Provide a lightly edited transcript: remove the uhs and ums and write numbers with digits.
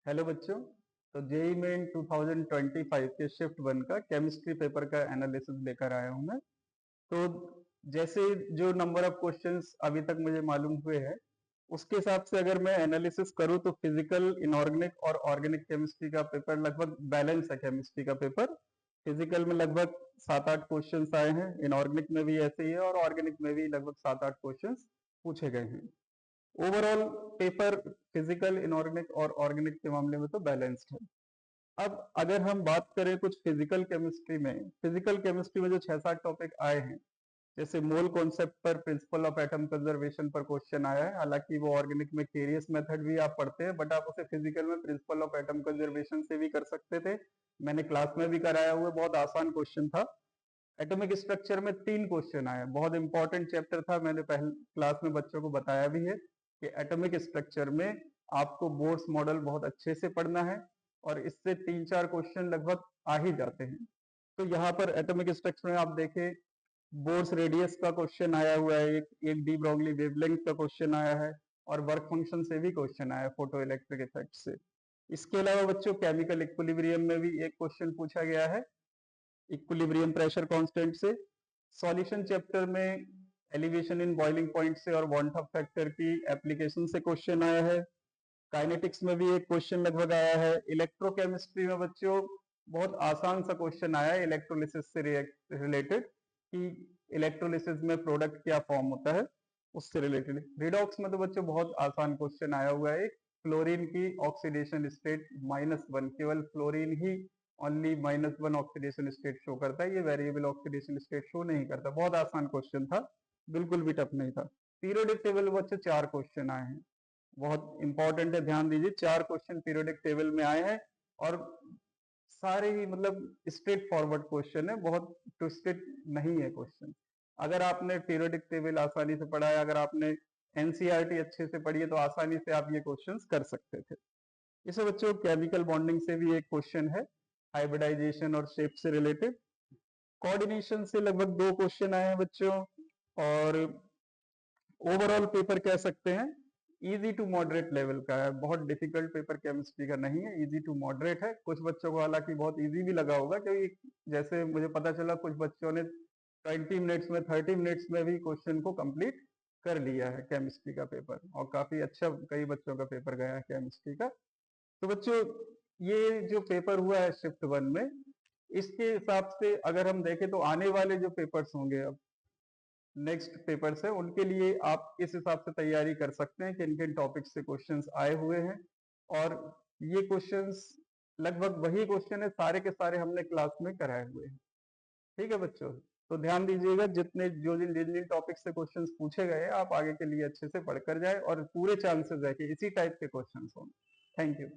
Hello बच्चों। तो JEE main 2025 के शिफ्ट 1 का केमिस्ट्री पेपर का एनालिसिस लेकर आया हूं मैं। तो जैसे जो नंबर ऑफ क्वेश्चंस अभी तक मुझे मालूम हुए हैं उसके हिसाब से अगर मैं एनालिसिस करूं तो फिजिकल, इनऑर्गेनिक और ऑर्गेनिक केमिस्ट्री का पेपर लगभग बैलेंस है। केमिस्ट्री का पेपर फिजिकल में लगभग 7-8 क्वेश्चंस आए हैं, इनऑर्गेनिक में भी ऐसे ही है और ऑर्गेनिक में भी लगभग 7-8 क्वेश्चंस पूछे गए हैं। ओवरऑल पेपर फिजिकल, इनऑर्गेनिक और ऑर्गेनिक के मामले में तो बैलेंस्ड है। अब अगर हम बात करें कुछ फिजिकल केमिस्ट्री में जो 6-7 टॉपिक आए हैं, जैसे मोल कॉन्सेप्ट पर प्रिंसिपल ऑफ एटम कंजर्वेशन पर क्वेश्चन आया है। हालांकि वो ऑर्गेनिक में केरियस मेथड भी आप पढ़ते हैं, बट आप उसे फिजिकल में प्रिंसिपल ऑफ एटम कंजर्वेशन से भी कर सकते थे। मैंने क्लास में भी कराया हुआ, बहुत आसान क्वेश्चन था। एटॉमिक स्ट्रक्चर में 3 क्वेश्चन आए, बहुत इंपॉर्टेंट चैप्टर था। मैंने पहले क्लास में बच्चों को बताया भी है कि एटॉमिक स्ट्रक्चर में आपको बोर्स मॉडल बहुत अच्छे से पढ़ना है और इससे 3-4 क्वेश्चन लगभग आ ही जाते हैं। तो यहाँ पर एटॉमिक स्ट्रक्चर में आप देखें, बोर्स रेडियस का क्वेश्चन आया हुआ है, एक डी ब्रोगली वेवलेंथ का क्वेश्चन आया है और वर्क फंक्शन से भी क्वेश्चन आया है, फोटो इलेक्ट्रिक इफेक्ट से। इसके अलावा बच्चों केमिकल इक्विलिब्रियम में भी एक क्वेश्चन पूछा गया है, इक्विलिब्रियम प्रेशर कांस्टेंट से। सॉल्यूशन चैप्टर में एलिवेशन इन बॉइलिंग पॉइंट से और वांट ऑफ फैक्टर की एप्लीकेशन से क्वेश्चन आया है। काइनेटिक्स में भी एक क्वेश्चन लगभग आया है। इलेक्ट्रोकेमिस्ट्री में बच्चों बहुत आसान सा क्वेश्चन आया है इलेक्ट्रोलिसिस से रिलेटेड, कि इलेक्ट्रोलिसिस में प्रोडक्ट क्या फॉर्म होता है, उससे रिलेटेड। रिडॉक्स में तो बच्चों बहुत आसान क्वेश्चन आया हुआ है, फ्लोरीन की ऑक्सीडेशन स्टेट -1, केवल फ्लोरीन ही ओनली -1 ऑक्सीडेशन स्टेट शो करता है, ये वेरिएबल ऑक्सीडेशन स्टेट शो नहीं करता। बहुत आसान क्वेश्चन था, बिल्कुल भी टफ नहीं था। पीरियोडिक टेबल बच्चों 4 क्वेश्चन आए हैं, बहुत इंपॉर्टेंट है, ध्यान दीजिए। 4 क्वेश्चन पीरियोडिक टेबल में आए हैं और सारे ही मतलब स्ट्रेट फॉरवर्ड क्वेश्चन है, बहुत ट्विस्टेड नहीं है क्वेश्चन। अगर आपने पीरियोडिक टेबल आसानी से पढ़ा है, अगर आपने एनसीईआरटी अच्छे से पढ़ी है, तो आसानी से आप ये क्वेश्चंस कर सकते थे। इसे बच्चों केमिकल बॉन्डिंग से भी एक क्वेश्चन है, हाइब्रिडाइजेशन और शेप से रिलेटेड। कोऑर्डिनेशन से लगभग 2 क्वेश्चन आए हैं बच्चों। और ओवरऑल पेपर कह सकते हैं इजी टू मॉडरेट लेवल का है, बहुत डिफिकल्ट पेपर केमिस्ट्री का नहीं है, इजी टू मॉडरेट है। कुछ बच्चों को हालांकि बहुत इजी भी लगा होगा, क्योंकि जैसे मुझे पता चला कुछ बच्चों ने 20 मिनट्स में 30 मिनट्स में भी क्वेश्चन को कंप्लीट कर लिया है केमिस्ट्री का पेपर, और काफी अच्छा कई बच्चों का पेपर गया है केमिस्ट्री का। तो बच्चों ये जो पेपर हुआ है शिफ्ट 1 में, इसके हिसाब से अगर हम देखें तो आने वाले जो पेपर्स होंगे, अब नेक्स्ट पेपर्स है, उनके लिए आप इस हिसाब से तैयारी कर सकते हैं कि किन किन टॉपिक से क्वेश्चंस आए हुए हैं। और ये क्वेश्चंस लगभग वही क्वेश्चन है, सारे के सारे हमने क्लास में कराए हुए हैं। ठीक है बच्चों, तो ध्यान दीजिएगा, जिन जिन टॉपिक से क्वेश्चंस पूछे गए आप आगे के लिए अच्छे से पढ़कर जाए और पूरे चांसेस है कि इसी टाइप के क्वेश्चंस हों। Thank you.